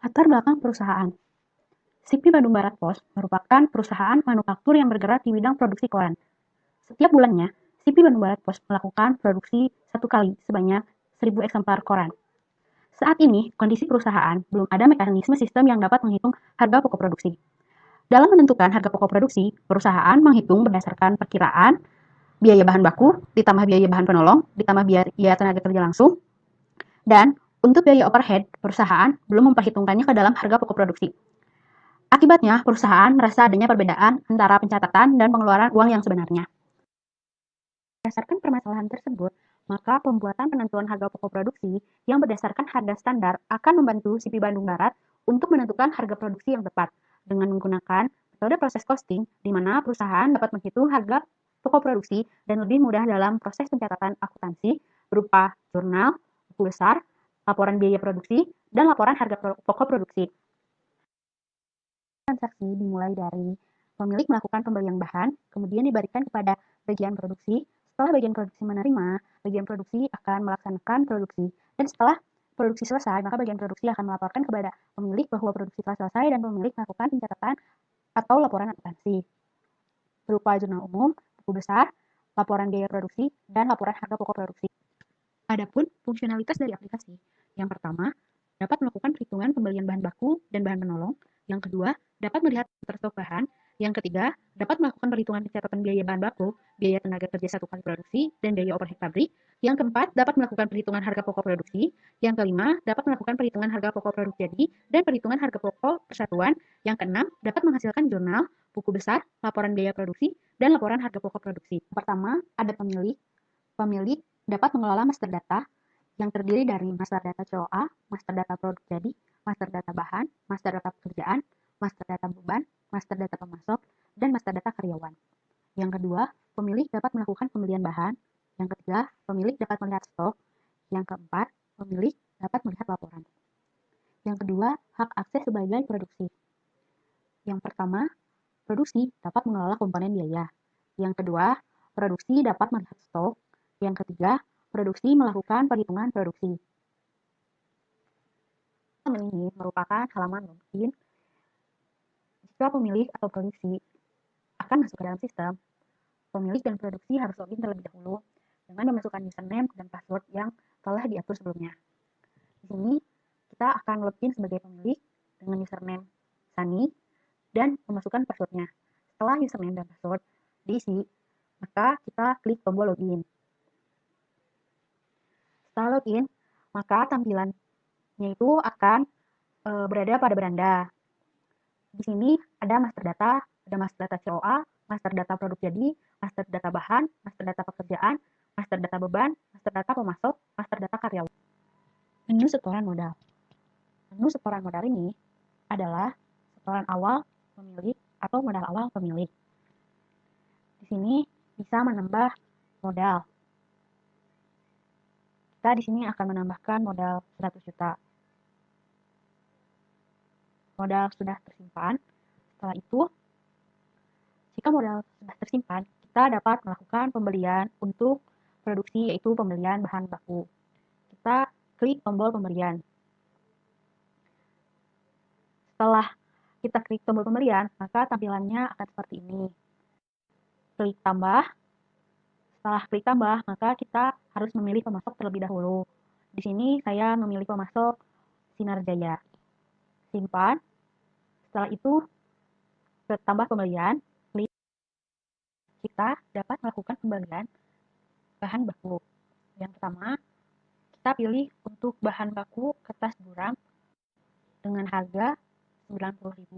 Latar belakang perusahaan. SIPI Bandung Barat Pos merupakan perusahaan manufaktur yang bergerak di bidang produksi koran. Setiap bulannya, SIPI Bandung Barat Pos melakukan produksi satu kali sebanyak 1.000 eksemplar koran. Saat ini, kondisi perusahaan belum ada mekanisme sistem yang dapat menghitung harga pokok produksi. Dalam menentukan harga pokok produksi, perusahaan menghitung berdasarkan perkiraan biaya bahan baku, ditambah biaya bahan penolong, ditambah biaya tenaga kerja langsung, dan untuk biaya overhead, perusahaan belum memperhitungkannya ke dalam harga pokok produksi. Akibatnya, perusahaan merasa adanya perbedaan antara pencatatan dan pengeluaran uang yang sebenarnya. Berdasarkan permasalahan tersebut, maka pembuatan penentuan harga pokok produksi yang berdasarkan harga standar akan membantu SIPI Bandung Barat untuk menentukan harga produksi yang tepat dengan menggunakan metode proses costing di mana perusahaan dapat menghitung harga pokok produksi dan lebih mudah dalam proses pencatatan akuntansi berupa jurnal, buku besar, laporan biaya produksi, dan laporan harga pokok produksi. Transaksi dimulai dari pemilik melakukan pembelian bahan, kemudian diberikan kepada bagian produksi. Setelah bagian produksi menerima, bagian produksi akan melaksanakan produksi. Dan setelah produksi selesai, maka bagian produksi akan melaporkan kepada pemilik bahwa produksi telah selesai dan pemilik melakukan pencatatan atau laporan akuntansi berupa jurnal umum, buku besar, laporan biaya produksi, dan laporan harga pokok produksi. Adapun fungsionalitas dari aplikasi, yang pertama, dapat melakukan perhitungan pembelian bahan baku dan bahan penolong. Yang kedua, dapat melihat stok bahan. Yang ketiga, dapat melakukan perhitungan pencatatan biaya bahan baku, biaya tenaga kerja satu kali produksi, dan biaya overhead pabrik. Yang keempat, dapat melakukan perhitungan harga pokok produksi. Yang kelima, dapat melakukan perhitungan harga pokok produk jadi dan perhitungan harga pokok persatuan. Yang keenam, dapat menghasilkan jurnal, buku besar, laporan biaya produksi, dan laporan harga pokok produksi. Pertama, ada pemilik. Pemilik dapat mengelola master data yang terdiri dari master data COA, master data produk jadi, master data bahan, master data pekerjaan, master data beban, master data pemasok, dan master data karyawan. Yang kedua, pemilik dapat melakukan pembelian bahan. Yang ketiga, pemilik dapat melihat stok. Yang keempat, pemilik dapat melihat laporan. Yang kedua, hak akses sebagai produksi. Yang pertama, produksi dapat mengelola komponen biaya. Yang kedua, produksi dapat melihat stok. Yang ketiga, produksi melakukan perhitungan produksi. Halaman ini merupakan halaman login. Jika pemilik atau produksi akan masuk ke dalam sistem, pemilik dan produksi harus login terlebih dahulu dengan memasukkan username dan password yang telah diatur sebelumnya. Di sini kita akan login sebagai pemilik dengan username Sani dan memasukkan passwordnya. Setelah username dan password diisi, maka kita klik tombol login. Setelah login, maka tampilannya itu akan berada pada beranda. Di sini ada master data COA, master data produk jadi, master data bahan, master data pekerjaan, master data beban, master data pemasok, master data karyawan. Menu setoran modal. Menu setoran modal ini adalah setoran awal pemilik atau modal awal pemilik. Di sini bisa menambah modal. Kita di sini akan menambahkan modal 100 juta. Modal sudah tersimpan. Setelah itu, jika modal sudah tersimpan, kita dapat melakukan pembelian untuk produksi, yaitu pembelian bahan baku. Kita klik tombol pembelian. Setelah kita klik tombol pembelian, maka tampilannya akan seperti ini. Klik tambah. Setelah klik tambah, maka kita harus memilih pemasok terlebih dahulu. Di sini saya memilih pemasok Sinar Jaya. Simpan. Setelah itu, tambah pembelian. Klik. Kita dapat melakukan pembelian bahan baku. Yang pertama, kita pilih untuk bahan baku kertas buram dengan harga 90.000,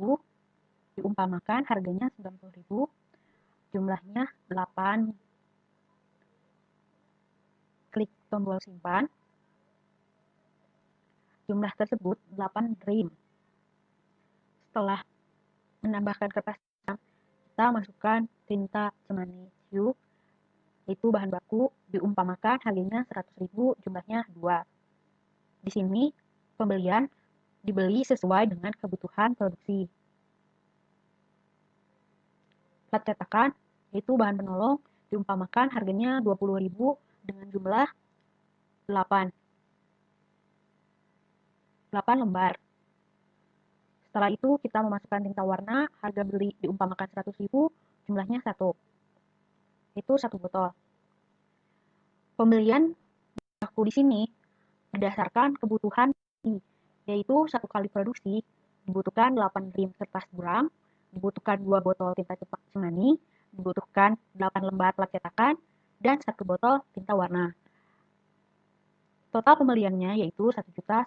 diumpamakan harganya 90.000, jumlahnya 8. Klik tombol simpan. Jumlah tersebut 8 dream. Setelah menambahkan kertas, kita masukkan tinta cemani tube, itu bahan baku, diumpamakan harganya 100.000, jumlahnya 2. Di sini pembelian dibeli sesuai dengan kebutuhan produksi. Plat cetakan, itu bahan penolong, diumpamakan harganya 20.000 dengan jumlah 8 lembar. Setelah itu kita memasukkan tinta warna, harga beli diumpamakan 100.000, jumlahnya 1. Itu 1 botol. Pembelian aku di sini berdasarkan kebutuhan, yaitu 1 kali produksi dibutuhkan 8 rim kertas buram, dibutuhkan 2 botol tinta cepak cemani, dibutuhkan 8 lembar plat cetakan, dan 1 botol tinta warna. Total pembeliannya yaitu 1.180.000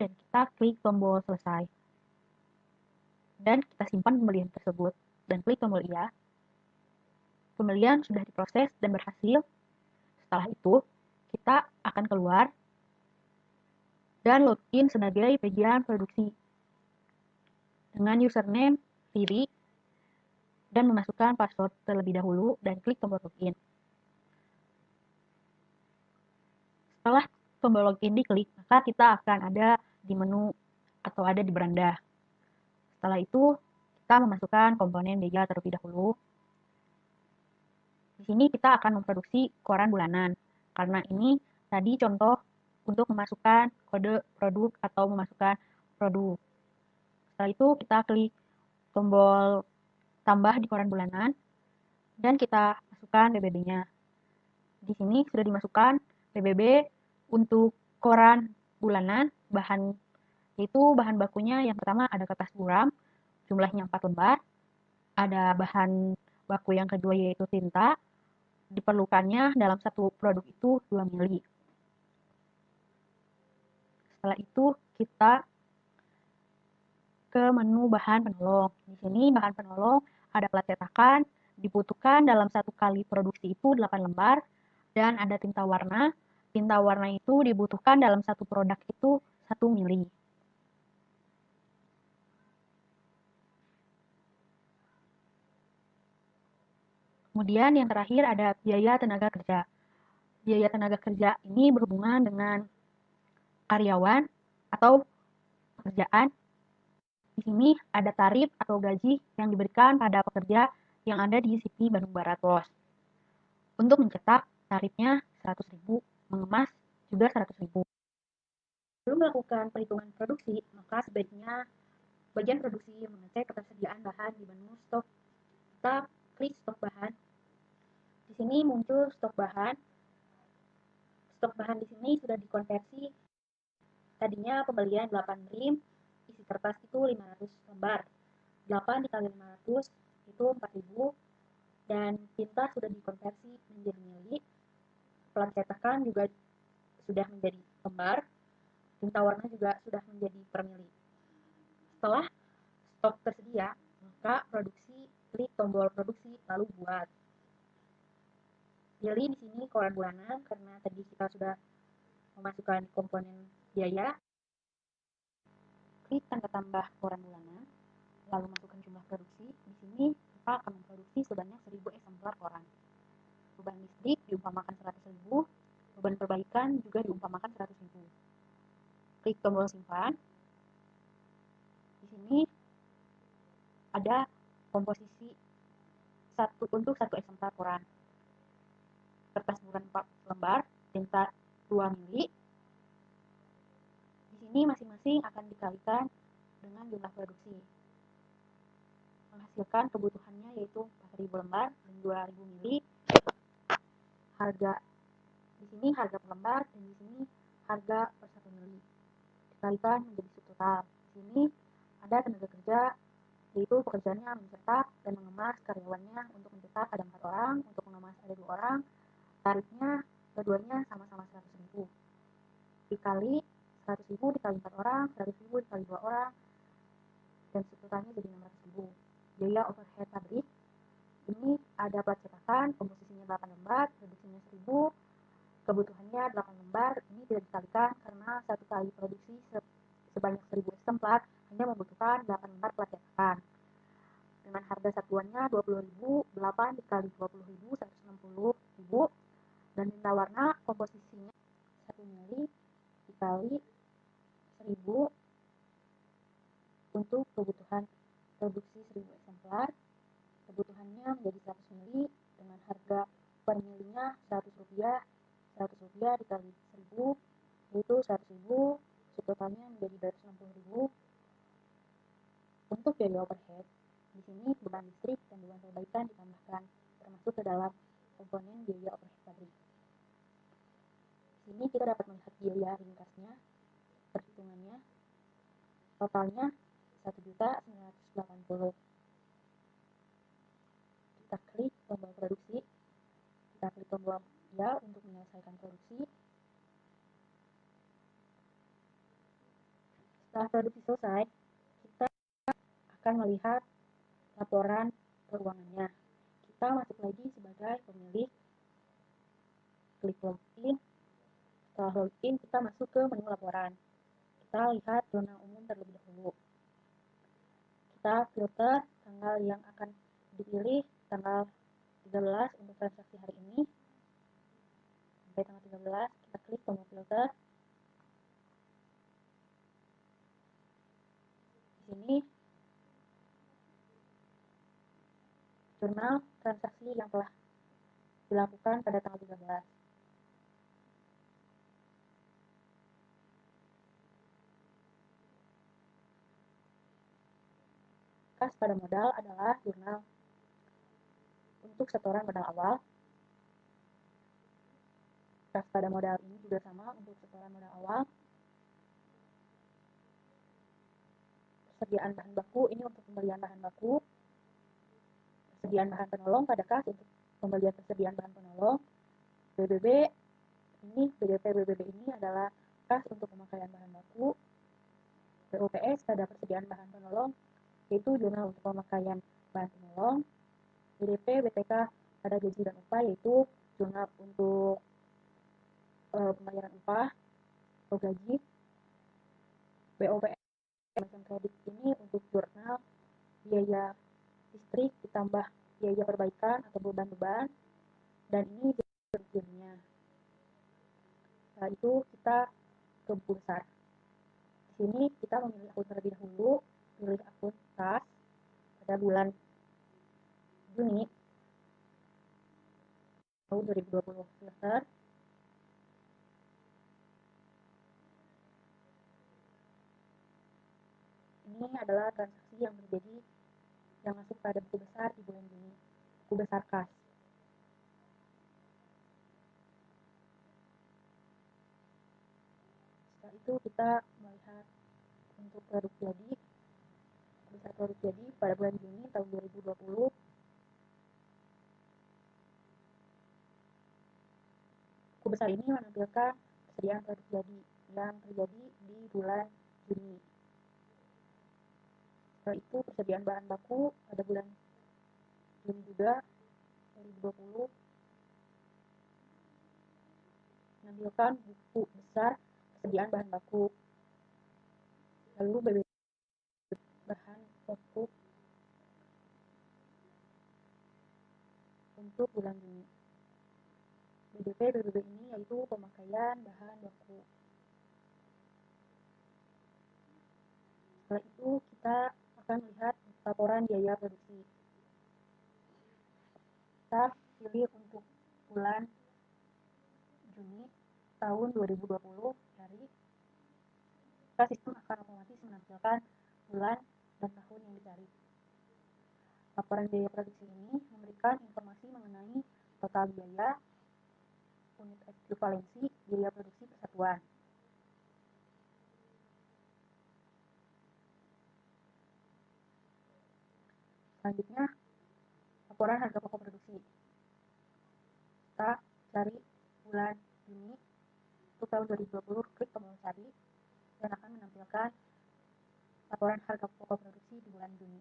dan kita klik tombol selesai. Dan kita simpan pembelian tersebut dan klik tombol iya. Pembelian sudah diproses dan berhasil. Setelah itu, kita akan keluar dan login sebagai bagian produksi dengan username Riri dan memasukkan password terlebih dahulu dan klik tombol login. Setelah tombol login diklik, maka kita akan ada di menu atau ada di beranda. Setelah itu, kita memasukkan komponen media terlebih dahulu. Di sini kita akan memproduksi koran bulanan. Karena ini tadi contoh untuk memasukkan kode produk atau memasukkan produk. Setelah itu kita klik tombol tambah di koran bulanan dan kita masukkan PBB-nya. Di sini sudah dimasukkan PBB untuk koran bulanan, yaitu bahan bakunya yang pertama ada kertas buram, jumlahnya 4 lembar, ada bahan baku yang kedua yaitu tinta, diperlukannya dalam satu produk itu 2 mili. Setelah itu kita ke menu bahan penolong. Di sini bahan penolong ada plat cetakan, dibutuhkan dalam 1 kali produksi itu 8 lembar, dan ada tinta warna. Tinta warna itu dibutuhkan dalam satu produk itu 1 mili. Kemudian yang terakhir ada biaya tenaga kerja. Biaya tenaga kerja ini berhubungan dengan karyawan atau pekerjaan. Di sini ada tarif atau gaji yang diberikan pada pekerja yang ada di CV Bandung Barat Pos. Untuk mencetak, tarifnya 100.000, mengemas juga 100.000. Sebelum melakukan perhitungan produksi, maka sebaiknya bagian produksi mengecek ketersediaan bahan di menu stok. Kita klik stok bahan. Di sini muncul stok bahan. Stok bahan di sini sudah dikonversi. Tadinya pembelian 8 rim, isi kertas itu 500 lembar. 8 dikali 500 itu 4.000, dan tinta sudah dikonversi menjadi mili. Plat cetakan juga sudah menjadi lembar. Tinta warna juga sudah menjadi per mili. Setelah stok tersedia, maka klik tombol produksi lalu buat. Pilih di sini koran bulanan karena tadi kita sudah memasukkan komponen biaya. Klik tanda tambah koran bulanan, lalu masukkan jumlah produksi. Di sini kita akan memproduksi sebanyak 1.000 eksemplar koran. Beban listrik diumpamakan 100.000, beban perbaikan juga diumpamakan 100.000. Klik tombol simpan. Di sini ada komposisi untuk 1 eksemplar koran. Kertas buram 4 lembar, tinta 2 mili. Di sini masing-masing akan dikalikan dengan jumlah produksi. Menghasilkan kebutuhannya yaitu 4.000 lembar dan 2.000 mili. Harga di sini harga per lembar dan di sini harga per 1 mili. Dikalikan menjadi subtotal. Di sini ada tenaga kerja, yaitu pekerjaannya mencetak dan mengemas karyawannya. Untuk mencetak ada 4 orang, untuk mengemas ada 2 orang. Tarifnya keduanya sama-sama 100.000. Dikali 100.000 dikali 4 orang, 100.000 dikali 2 orang, dan subtotalnya jadi 600.000. Biaya overhead pabrik, ini ada plat cetakan, komposisinya 8 lembar, produksinya 1.000, kebutuhannya 8 lembar. Ini tidak dikalikan karena 1 kali produksi sebanyak 1.000 eksemplar hanya membutuhkan 8 lembar plat cetakan. Dengan harga satuannya 20.000, 8 dikali 20.000, 160.000. Dan tinta warna komposisinya 1 mili dikali 1.000 untuk kebutuhan produksi 1.000 eksemplar. Kebutuhannya menjadi 100 mili dengan harga per milinya 100 rupiah. 100 rupiah dikali 1.000 yaitu 100.000, subtotalnya menjadi 260.000. Untuk biaya overhead, di sini beban listrik dan beban perbaikan ditambahkan, termasuk ke dalam komponen biaya overhead pabrik. Di sini kita dapat melihat biaya ringkasnya, perhitungannya, totalnya 1.980.000. Kita klik tombol produksi, kita klik tombol ya untuk menyelesaikan produksi. Setelah produksi selesai, kita akan melihat laporan keuangannya. Kita masuk lagi sebagai pemilik, klik login. Setelah login, kita masuk ke menu laporan. Kita lihat zona umum terlebih dahulu. Kita filter tanggal yang akan dipilih, tanggal 13 untuk transaksi hari ini. Sampai tanggal 13, kita klik tombol filter. Di sini jurnal transaksi yang telah dilakukan pada tanggal 13. Kas pada modal adalah jurnal untuk setoran modal awal. Kas pada modal ini juga sama untuk setoran modal awal. Persediaan bahan baku ini untuk pembelian bahan baku. Persediaan bahan penolong pada kas untuk pembelian persediaan bahan penolong. BBB ini, BBP ini adalah kas untuk pemakaian bahan baku. BOPS pada persediaan bahan penolong, yaitu jurnal untuk pemakaian bahan penolong. BDP, BTK pada gaji dan upah, yaitu jurnal untuk pembayaran upah atau gaji. BOPS macam kredit ini untuk jurnal biaya listrik ditambah biaya perbaikan atau beban-beban, dan ini jadinya. Setelah itu kita ke buku besar. Di sini kita memilih akun terlebih dahulu, pilih akun kas pada bulan Juni tahun 2020. Filter. Ini adalah transaksi yang terjadi yang masuk pada buku besar di bulan Juni, buku besar kas. Setelah itu kita melihat untuk produk jadi, buku besar produk jadi pada bulan Juni tahun 2020. Buku besar ini menampilkan persediaan produk jadi yang terjadi di bulan Juni. Setelah itu persediaan bahan baku pada bulan Juni juga 2020 menampilkan buku besar persediaan bahan baku. Lalu BBB bahan pokok untuk bulan Juni. BBB ini yaitu pemakaian bahan baku. Setelah itu kita akan melihat laporan biaya produksi. Kita pilih untuk bulan Juni tahun 2020 dari sistem akan otomatis menampilkan bulan dan tahun yang dicari. Laporan biaya produksi ini memberikan informasi mengenai total biaya, unit ekuivalensi, biaya produksi persatuan. Selanjutnya, laporan harga pokok produksi. Kita cari bulan Juni untuk tahun 2020, klik tombol cari dan akan menampilkan laporan harga pokok produksi di bulan Juni.